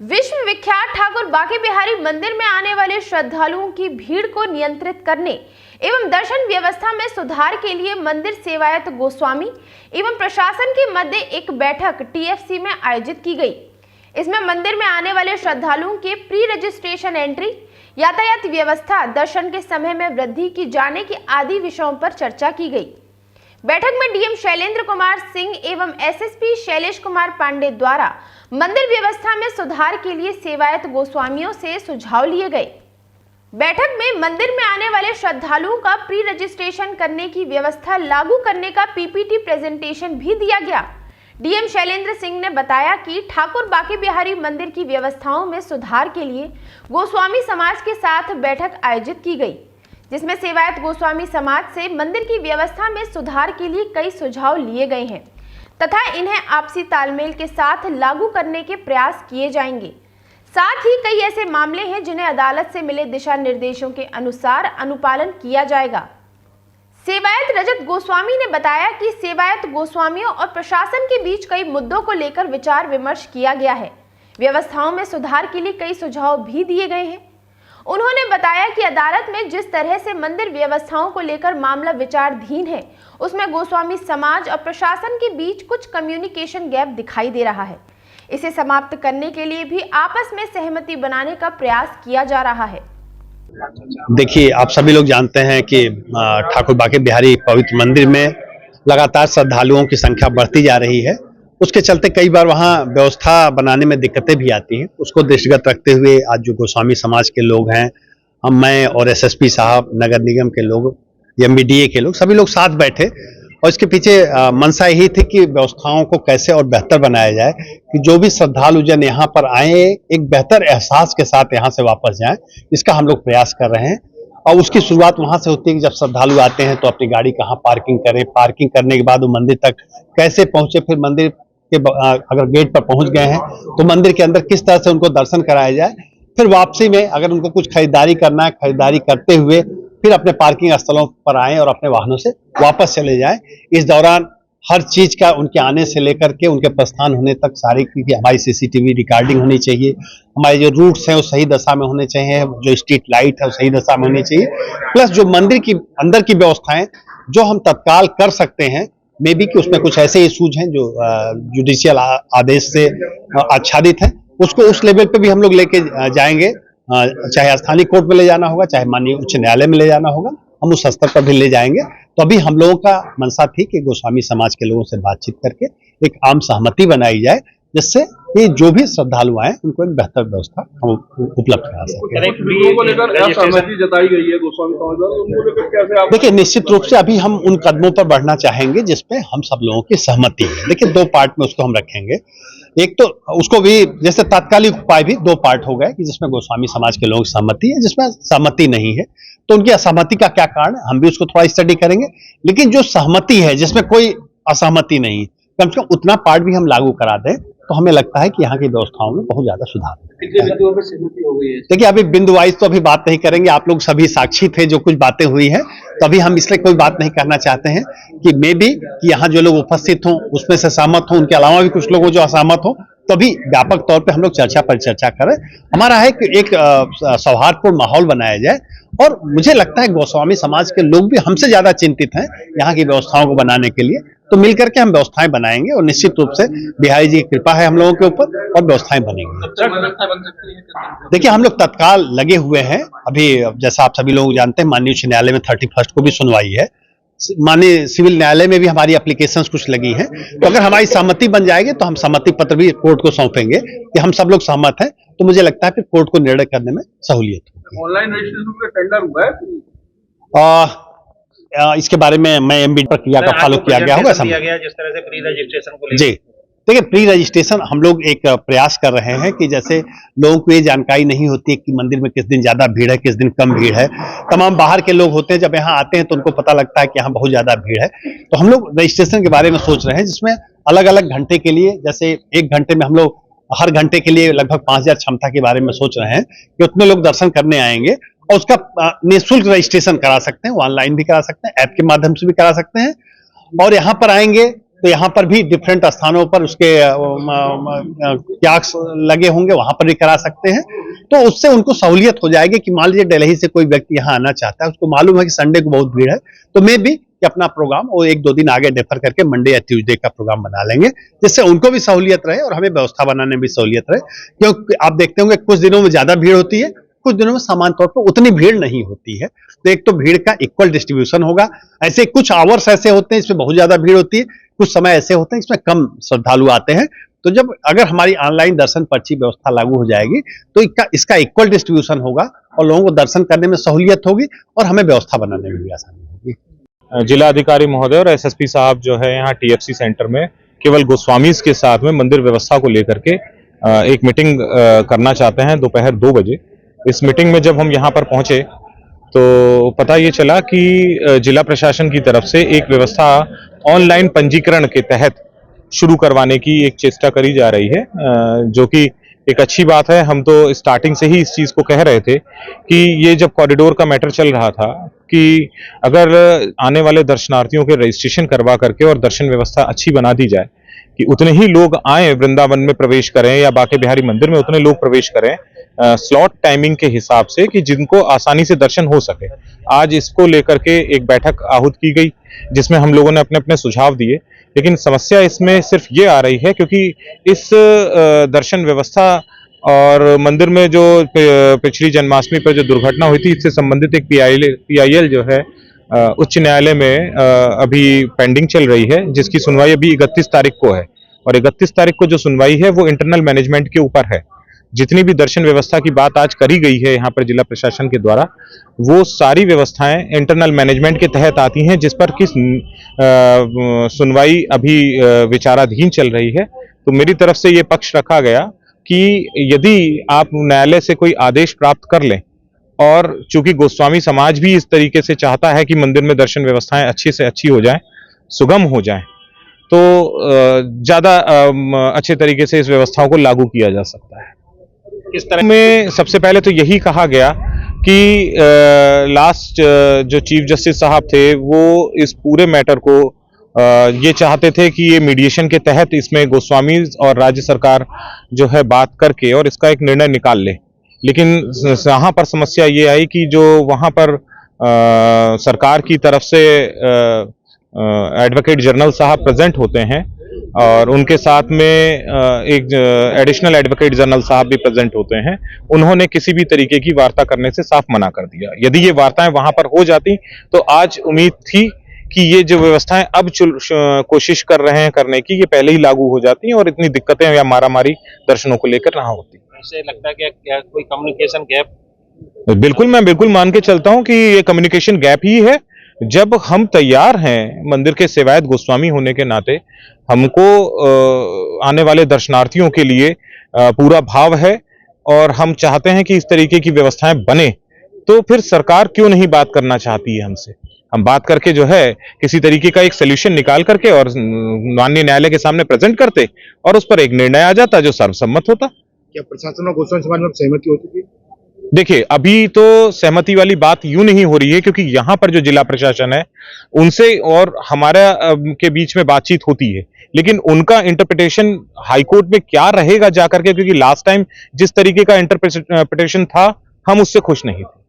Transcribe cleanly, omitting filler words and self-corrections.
विश्व विख्यात ठाकुर बांके बिहारी मंदिर में आने वाले श्रद्धालुओं की भीड़ को नियंत्रित करने एवं दर्शन व्यवस्था में सुधार के लिए मंदिर सेवायत गोस्वामी एवं प्रशासन के मध्य एक बैठक टीएफसी में आयोजित की गई। इसमें मंदिर में आने वाले श्रद्धालुओं के प्री रजिस्ट्रेशन एंट्री, यातायात व्यवस्था, दर्शन के समय में वृद्धि की जाने की आदि विषयों पर चर्चा की गई। बैठक में डीएम शैलेंद्र कुमार सिंह एवं एसएसपी शैलेश कुमार पांडे द्वारा मंदिर व्यवस्था में सुधार के लिए सेवायत गोस्वामियों से सुझाव लिए गए। बैठक में मंदिर में आने वाले श्रद्धालुओं का प्री रजिस्ट्रेशन करने की व्यवस्था लागू करने का पीपीटी प्रेजेंटेशन भी दिया गया। डीएम शैलेंद्र सिंह ने बताया कि ठाकुर बांके बिहारी मंदिर की व्यवस्थाओं में सुधार के लिए गोस्वामी समाज के साथ बैठक आयोजित की गई, जिसमें सेवायत गोस्वामी समाज से मंदिर की व्यवस्था में सुधार के लिए कई सुझाव लिए गए हैं तथा इन्हें आपसी तालमेल के साथ लागू करने के प्रयास किए जाएंगे। साथ ही कई ऐसे मामले हैं जिन्हें अदालत से मिले दिशा निर्देशों के अनुसार अनुपालन किया जाएगा। सेवायत रजत गोस्वामी ने बताया कि सेवायत गोस्वामियों और प्रशासन के बीच कई मुद्दों को लेकर विचार विमर्श किया गया है। व्यवस्थाओं में सुधार के लिए कई सुझाव भी दिए गए हैं। उन्होंने बताया कि अदालत में जिस तरह से मंदिर व्यवस्थाओं को लेकर मामला विचाराधीन है, उसमें गोस्वामी समाज और प्रशासन के बीच कुछ कम्युनिकेशन गैप दिखाई दे रहा है। इसे समाप्त करने के लिए भी आपस में सहमति बनाने का प्रयास किया जा रहा है। देखिए, आप सभी लोग जानते हैं कि ठाकुर बांके बिहारी पवित्र मंदिर में लगातार श्रद्धालुओं की संख्या बढ़ती जा रही है। उसके चलते कई बार वहाँ व्यवस्था बनाने में दिक्कतें भी आती हैं। उसको दृष्टिगत रखते हुए आज जो गोस्वामी समाज के लोग हैं, मैं और एसएसपी साहब, नगर निगम के लोग, एमबीडीए के लोग, सभी लोग साथ बैठे और इसके पीछे मंशा यही थी कि व्यवस्थाओं को कैसे और बेहतर बनाया जाए कि जो भी श्रद्धालु जन यहाँ पर आए एक बेहतर एहसास के साथ यहाँ से वापस जाएं। इसका हम लोग प्रयास कर रहे हैं और उसकी शुरुआत वहाँ से होती है कि जब श्रद्धालु आते हैं तो अपनी गाड़ी कहाँ पार्किंग करें, पार्किंग करने के बाद वो मंदिर तक कैसे पहुंचे, फिर मंदिर के अगर गेट पर पहुंच गए हैं तो मंदिर के अंदर किस तरह से उनको दर्शन कराया जाए, फिर वापसी में अगर उनको कुछ खरीदारी करना है, खरीदारी करते हुए फिर अपने पार्किंग स्थलों पर आएं और अपने वाहनों से वापस चले जाएं। इस दौरान हर चीज का उनके आने से लेकर के उनके प्रस्थान होने तक सारी की हमारी सीसीटीवी रिकॉर्डिंग होनी चाहिए। हमारे जो रूट्स हैं वो सही दशा में होने चाहिए, जो स्ट्रीट लाइट है वो सही दशा में होनी चाहिए, प्लस जो मंदिर की अंदर की व्यवस्थाएं जो हम तत्काल कर सकते हैं, मे बी कि उसमें कुछ ऐसे इशूज हैं जो जुडिशियल आदेश से आच्छादित है, उसको उस लेवल पे भी हम लोग लेके जाएंगे। चाहे स्थानीय कोर्ट में ले जाना होगा, चाहे माननीय उच्च न्यायालय में ले जाना होगा, हम उस स्तर पर भी ले जाएंगे। तो अभी हम लोगों का मंशा थी कि गोस्वामी समाज के लोगों से बातचीत करके एक आम सहमति बनाई जाए, जिससे कि जो भी श्रद्धालु आए उनको एक बेहतर व्यवस्था हम उपलब्ध करा सकें। देखिए, निश्चित रूप से अभी हम उन कदमों पर बढ़ना चाहेंगे जिसपे हम सब लोगों की सहमति है। देखिए, दो पार्ट में उसको हम रखेंगे। एक तो उसको भी जैसे तात्कालिक उपाय भी दो पार्ट हो गए कि जिसमें गोस्वामी समाज के लोगों की सहमति है, जिसमें सहमति नहीं है तो उनकी असहमति का क्या कारण है, हम भी उसको थोड़ा स्टडी करेंगे। लेकिन जो सहमति है, जिसमें कोई असहमति नहीं, कम से कम उतना पार्ट भी हम लागू करा दें तो हमें लगता है कि यहाँ की व्यवस्थाओं में बहुत ज्यादा सुधार है। देखिए, अभी बिंदु वाइज तो अभी बात नहीं करेंगे, आप लोग सभी साक्षी थे जो कुछ बातें हुई हैं, तो अभी हम इसलिए कोई बात नहीं करना चाहते हैं कि मे बी कि यहाँ जो लोग उपस्थित हों उसमें से सहमत हों, उनके अलावा भी कुछ लोग जो असहमत हों, तो अभी व्यापक तौर पे हम लोग चर्चा पर चर्चा करें। हमारा है कि एक सौहार्दपूर्ण माहौल बनाया जाए और मुझे लगता है गोस्वामी समाज के लोग भी हमसे ज्यादा चिंतित हैं यहाँ की व्यवस्थाओं को बनाने के लिए, तो मिलकर के हम व्यवस्थाएं बनाएंगे और निश्चित रूप से बिहारी जी की कृपा है हम लोगों के ऊपर और व्यवस्थाएं बनेंगी। देखिए, हम लोग तत्काल लगे हुए हैं। अभी जैसा आप सभी लोग जानते हैं, माननीय उच्च न्यायालय में 31 को भी सुनवाई है, माननीय सिविल न्यायालय में भी हमारी एप्लीकेशंस कुछ लगी हैं, तो अगर हमारी सहमति बन जाएगी तो हम सहमति पत्र भी कोर्ट को सौंपेंगे कि हम सब लोग सहमत हैं, तो मुझे लगता है फिर कोर्ट को निर्णय करने में सहूलियत होगी। ऑनलाइन रजिस्ट्रेशन का टेंडर हुआ है? इसके बारे में मैं एमबी प्रक्रिया का फॉलो किया गया होगा, जिस तरह से प्री रजिस्ट्रेशन को जी। देखिए, प्री रजिस्ट्रेशन हम लोग एक प्रयास कर रहे हैं कि जैसे लोगों को ये जानकारी नहीं होती है कि मंदिर में किस दिन ज्यादा भीड़ है, किस दिन कम भीड़ है। तमाम बाहर के लोग होते हैं, जब यहाँ आते हैं तो उनको पता लगता है कि यहाँ बहुत ज्यादा भीड़ है, तो हम लोग रजिस्ट्रेशन के बारे में सोच रहे हैं, जिसमें अलग अलग घंटे के लिए, जैसे एक घंटे में हम लोग हर घंटे के लिए लगभग 5000 क्षमता के बारे में सोच रहे हैं कि उतने लोग दर्शन करने आएंगे और उसका निःशुल्क रजिस्ट्रेशन करा सकते हैं, ऑनलाइन भी करा सकते हैं, ऐप के माध्यम से भी करा सकते हैं। और यहाँ पर आएंगे तो यहाँ पर भी डिफरेंट स्थानों पर उसके कियाक्स लगे होंगे, वहां पर भी करा सकते हैं। तो उससे उनको सहूलियत हो जाएगी कि मान लीजिए दिल्ली से कोई व्यक्ति यहाँ आना चाहता है, उसको मालूम है कि संडे को बहुत भीड़ है, तो मे भी कि अपना प्रोग्राम वो 1-2 दिन आगे डेफर करके मंडे या ट्यूसडे का प्रोग्राम बना लेंगे, जिससे उनको भी सहूलियत रहे और हमें व्यवस्था बनाने में भी सहूलियत रहे। क्योंकि आप देखते होंगे कुछ दिनों में ज्यादा भीड़ होती है, कुछ दिनों में सामान्य तौर पर उतनी भीड़ नहीं होती है। तो एक तो भीड़ का इक्वल डिस्ट्रीब्यूशन होगा। ऐसे कुछ आवर्स ऐसे होते हैं इसमें बहुत ज्यादा भीड़ होती है, कुछ समय ऐसे होते हैं इसमें कम श्रद्धालु आते हैं। तो जब अगर हमारी ऑनलाइन दर्शन पर्ची व्यवस्था लागू हो जाएगी तो इसका इक्वल डिस्ट्रीब्यूशन होगा और लोगों को दर्शन करने में सहूलियत होगी और हमें व्यवस्था बनाने में भी आसानी होगी। जिला अधिकारी महोदय और एसएसपी साहब जो है यहाँ टीएफसी सेंटर में केवल गोस्वामीज के साथ में मंदिर व्यवस्था को लेकर के एक मीटिंग करना चाहते हैं दोपहर 2 बजे। इस मीटिंग में जब हम यहाँ पर पहुंचे तो पता ये चला कि जिला प्रशासन की तरफ से एक व्यवस्था ऑनलाइन पंजीकरण के तहत शुरू करवाने की एक चेष्टा करी जा रही है, जो कि एक अच्छी बात है। हम तो स्टार्टिंग से ही इस चीज को कह रहे थे कि ये जब कॉरिडोर का मैटर चल रहा था कि अगर आने वाले दर्शनार्थियों के रजिस्ट्रेशन करवा करके और दर्शन व्यवस्था अच्छी बना दी जाए कि उतने ही लोग आए वृंदावन में प्रवेश करें या बांके बिहारी मंदिर में उतने लोग प्रवेश करें स्लॉट टाइमिंग के हिसाब से कि जिनको आसानी से दर्शन हो सके। आज इसको लेकर के एक बैठक आहूत की गई जिसमें हम लोगों ने अपने अपने सुझाव दिए, लेकिन समस्या इसमें सिर्फ ये आ रही है क्योंकि इस दर्शन व्यवस्था और मंदिर में जो पिछली जन्माष्टमी पर जो दुर्घटना हुई थी इससे संबंधित एक पीआईएल जो है उच्च न्यायालय में अभी पेंडिंग चल रही है, जिसकी सुनवाई अभी 31 तारीख को है और 31 तारीख को जो सुनवाई है वो इंटरनल मैनेजमेंट के ऊपर है। जितनी भी दर्शन व्यवस्था की बात आज करी गई है यहाँ पर जिला प्रशासन के द्वारा, वो सारी व्यवस्थाएं इंटरनल मैनेजमेंट के तहत आती हैं, जिस पर की सुनवाई अभी विचाराधीन चल रही है। तो मेरी तरफ से ये पक्ष रखा गया कि यदि आप न्यायालय से कोई आदेश प्राप्त कर लें और चूंकि गोस्वामी समाज भी इस तरीके से चाहता है कि मंदिर में दर्शन व्यवस्थाएं अच्छी से अच्छी हो जाएं, सुगम हो जाएं, तो ज्यादा अच्छे तरीके से इस व्यवस्थाओं को लागू किया जा सकता है। इस तरह में सबसे पहले तो यही कहा गया कि लास्ट जो चीफ जस्टिस साहब थे वो इस पूरे मैटर को ये चाहते थे कि ये मीडिएशन के तहत इसमें गोस्वामी और राज्य सरकार जो है बात करके और इसका एक निर्णय निकाल ले। लेकिन यहाँ पर समस्या ये आई कि जो वहाँ पर सरकार की तरफ से एडवोकेट जनरल साहब प्रेजेंट होते हैं और उनके साथ में एक एडिशनल एडवोकेट जनरल साहब भी प्रेजेंट होते हैं, उन्होंने किसी भी तरीके की वार्ता करने से साफ मना कर दिया। यदि ये वार्ताएं वहां पर हो जाती तो आज उम्मीद थी कि ये जो व्यवस्थाएं अब कोशिश कर रहे हैं करने की, ये पहले ही लागू हो जाती और इतनी दिक्कतें या मारामारी दर्शनों को लेकर ना होती। ऐसे लगता है कि क्या कोई कम्युनिकेशन गैप? बिल्कुल, मैं बिल्कुल मान के चलता हूं कि ये कम्युनिकेशन गैप ही है। जब हम तैयार हैं मंदिर के सेवायत गोस्वामी होने के नाते, हमको आने वाले दर्शनार्थियों के लिए पूरा भाव है और हम चाहते हैं कि इस तरीके की व्यवस्थाएं बने, तो फिर सरकार क्यों नहीं बात करना चाहती है हमसे? हम बात करके जो है किसी तरीके का एक सोल्यूशन निकाल करके और माननीय न्यायालय के सामने प्रेजेंट करते और उस पर एक निर्णय आ जाता जो सर्वसम्मत होता। क्या प्रशासन और गोस्वामी समाज में सहमति हो चुकी है? देखिए, अभी तो सहमति वाली बात यूं नहीं हो रही है क्योंकि यहाँ पर जो जिला प्रशासन है उनसे और हमारा के बीच में बातचीत होती है, लेकिन उनका इंटरप्रिटेशन हाईकोर्ट में क्या रहेगा जाकर के, क्योंकि लास्ट टाइम जिस तरीके का इंटरप्रिटेशन था हम उससे खुश नहीं थे।